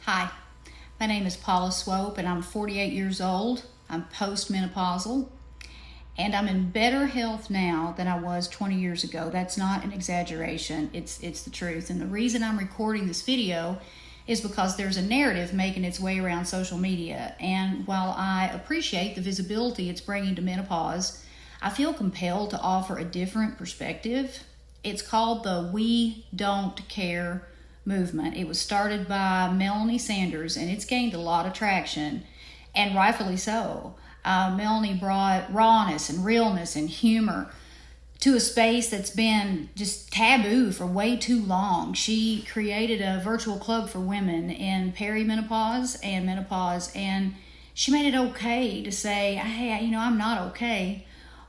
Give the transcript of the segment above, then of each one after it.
Hi, my name is Paula Swope and I'm 48 years old. I'm postmenopausal and I'm in better health now than I was 20 years ago. That's not an exaggeration, it's the truth. And the reason I'm recording this video is because there's a narrative making its way around social media. And while I appreciate the visibility it's bringing to menopause, I feel compelled to offer a different perspective. It's called the We Don't Care movement. It was started by Melanie Sanders and it's gained a lot of traction, and rightfully so. Melanie brought rawness and realness and humor to a space that's been just taboo for way too long. She created a virtual club for women in perimenopause and menopause, and she made it okay to say, hey, I'm not okay,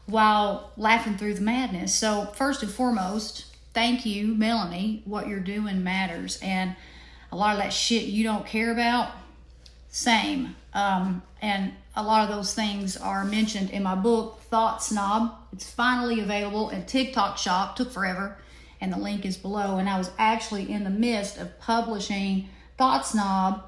while laughing through the madness. So first and foremost, thank you, Melanie. What you're doing matters. And a lot of that shit you don't care about, same. And a lot of those things are mentioned in my book, Thought Snob. It's finally available at TikTok Shop. Took forever, and the link is below. And I was actually in the midst of publishing Thought Snob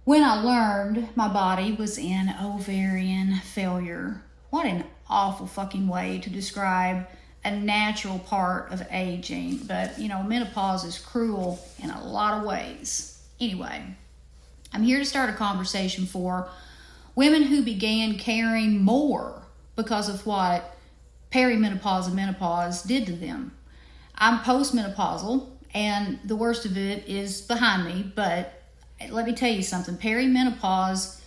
when I learned my body was in ovarian failure. What an awful fucking way to describe a natural part of aging. But menopause is cruel in a lot of ways. Anyway, I'm here to start a conversation for women who began caring more because of what perimenopause and menopause did to them. I'm postmenopausal and the worst of it is behind me, but let me tell you something. Perimenopause,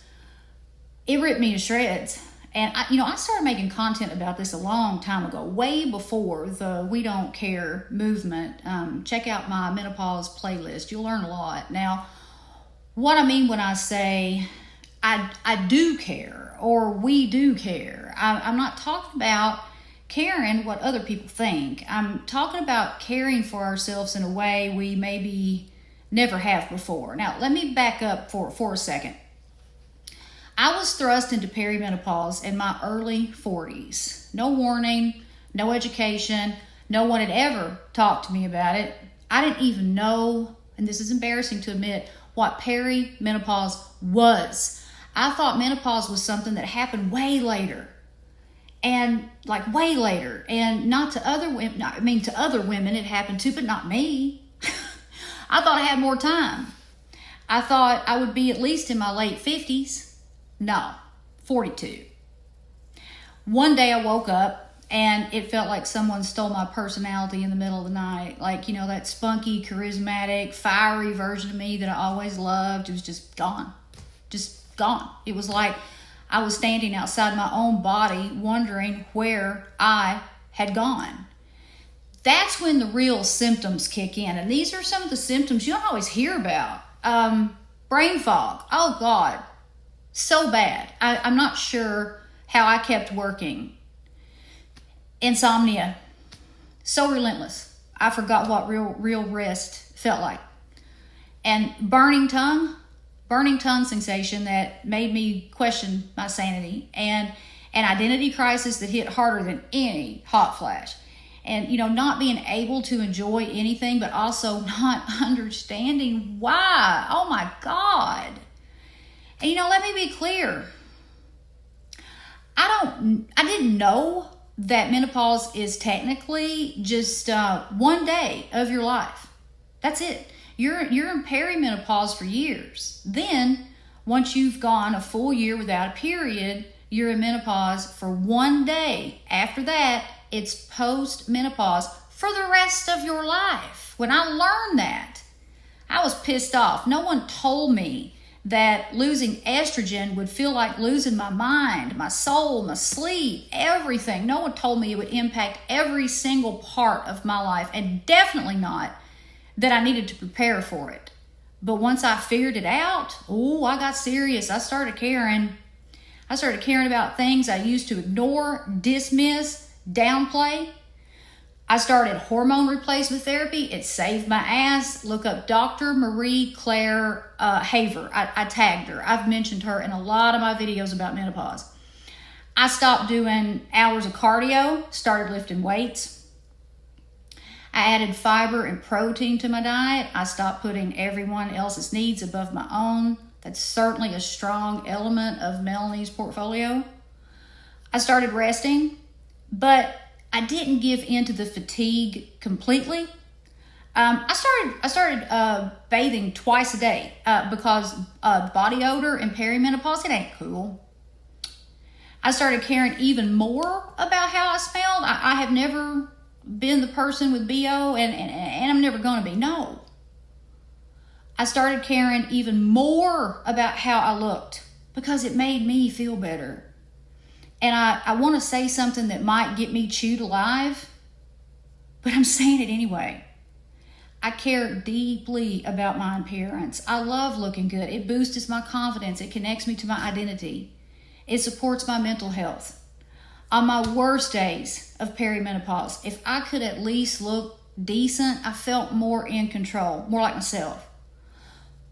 it ripped me to shreds. And I started making content about this a long time ago, way before the We Don't Care movement. Check out my menopause playlist. You'll learn a lot. Now, what I mean when I say I do care or we do care, I'm not talking about caring what other people think. I'm talking about caring for ourselves in a way we maybe never have before. Now, let me back up for a second. I was thrust into perimenopause in my early 40s. No warning, no education, no one had ever talked to me about it. I didn't even know, and this is embarrassing to admit, what perimenopause was. I thought menopause was something that happened way later. And way later. And not to other women, to other women it happened to, but not me. I thought I had more time. I thought I would be at least in my late 50s. No, 42. One day I woke up and it felt like someone stole my personality in the middle of the night. That spunky, charismatic, fiery version of me that I always loved. It was just gone. Just gone. It was like I was standing outside my own body wondering where I had gone. That's when the real symptoms kick in. And these are some of the symptoms you don't always hear about. Brain fog. Oh, God. So bad. I'm not sure how I kept working. Insomnia. So relentless. I forgot what real rest felt like. And burning tongue sensation that made me question my sanity, and an identity crisis that hit harder than any hot flash. And, not being able to enjoy anything, but also not understanding why. Oh my God. And let me be clear. I didn't know that menopause is technically just 1 day of your life. That's it. You're in perimenopause for years. Then, once you've gone a full year without a period, you're in menopause for 1 day. After that, it's post-menopause for the rest of your life. When I learned that, I was pissed off. No one told me that losing estrogen would feel like losing my mind, my soul, my sleep, everything. No one told me it would impact every single part of my life, and definitely not that I needed to prepare for it. But once I figured it out, I got serious. I started caring. I started caring about things I used to ignore, dismiss, downplay. I started hormone replacement therapy. It saved my ass. Look up Dr. Marie Claire Haver. I tagged her. I've mentioned her in a lot of my videos about menopause. I stopped doing hours of cardio, started lifting weights. I added fiber and protein to my diet. I stopped putting everyone else's needs above my own. That's certainly a strong element of Melanie's portfolio. I started resting, but I didn't give in to the fatigue completely. I started bathing twice a day because body odor and perimenopause, it ain't cool. I started caring even more about how I smelled. I have never been the person with BO, and I'm never going to be. No. I started caring even more about how I looked because it made me feel better. And I want to say something that might get me chewed alive, but I'm saying it anyway. I care deeply about my appearance. I love looking good. It boosts my confidence. It connects me to my identity. It supports my mental health. On my worst days of perimenopause, if I could at least look decent, I felt more in control, more like myself.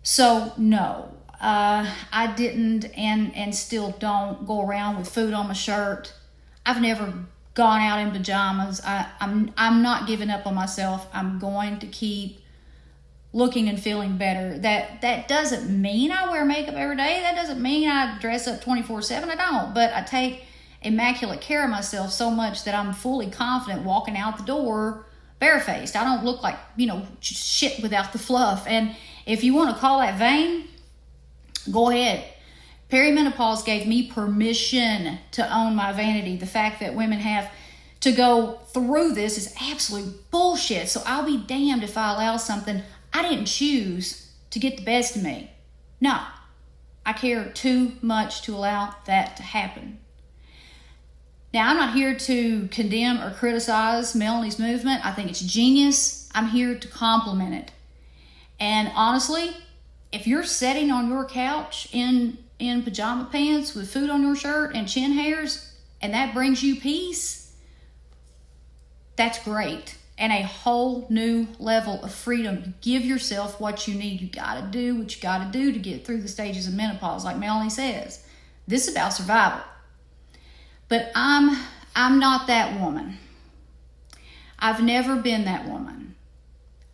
So no, I didn't and still don't go around with food on my shirt. I've never gone out in pajamas. I'm not giving up on myself. I'm going to keep looking and feeling better. That doesn't mean I wear makeup every day. That doesn't mean I dress up 24/7. I don't. But I take immaculate care of myself so much that I'm fully confident walking out the door barefaced. I don't look like, shit without the fluff. And if you want to call that vain, go ahead. Perimenopause gave me permission to own my vanity. The fact that women have to go through this is absolute bullshit. So I'll be damned if I allow something I didn't choose to get the best of me. No, I care too much to allow that to happen. Now, I'm not here to condemn or criticize Melanie's movement. I think it's genius. I'm here to compliment it. And honestly, if you're sitting on your couch in pajama pants with food on your shirt and chin hairs, and that brings you peace, that's great. And a whole new level of freedom. Give yourself what you need. You got to do what you got to do to get through the stages of menopause, like Melanie says. This is about survival. But I'm not that woman. I've never been that woman.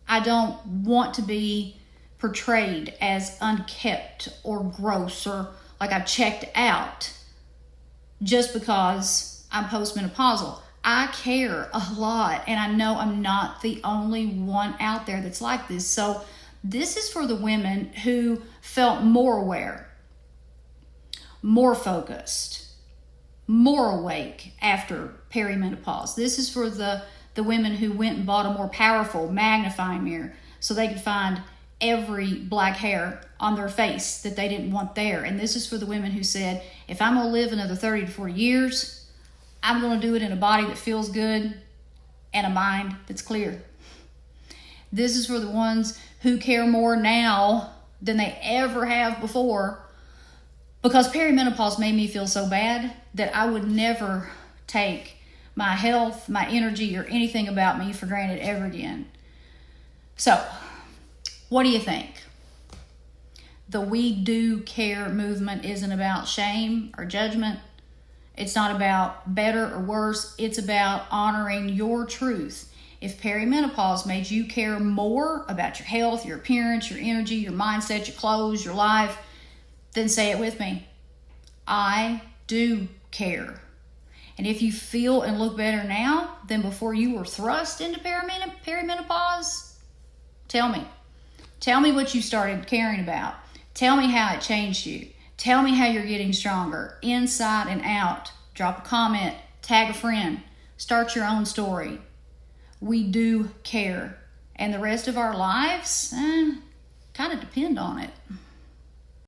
I don't want to be portrayed as unkept or gross or like I checked out just because I'm postmenopausal. I care a lot, and I know I'm not the only one out there that's like this. So this is for the women who felt more aware, more focused, more awake after perimenopause. This is for the women who went and bought a more powerful magnifying mirror so they could find every black hair on their face that they didn't want there. And this is for the women who said, if I'm going to live another 30 to 40 years, I'm going to do it in a body that feels good and a mind that's clear. This is for the ones who care more now than they ever have before, because perimenopause made me feel so bad that I would never take my health, my energy, or anything about me for granted ever again. So, what do you think? The We Do Care movement isn't about shame or judgment. It's not about better or worse. It's about honoring your truth. If perimenopause made you care more about your health, your appearance, your energy, your mindset, your clothes, your life, then say it with me. I do care. And if you feel and look better now than before you were thrust into perimenopause, tell me. Tell me what you started caring about. Tell me how it changed you. Tell me how you're getting stronger, inside and out. Drop a comment, tag a friend, start your own story. We do care. And the rest of our lives kind of depend on it.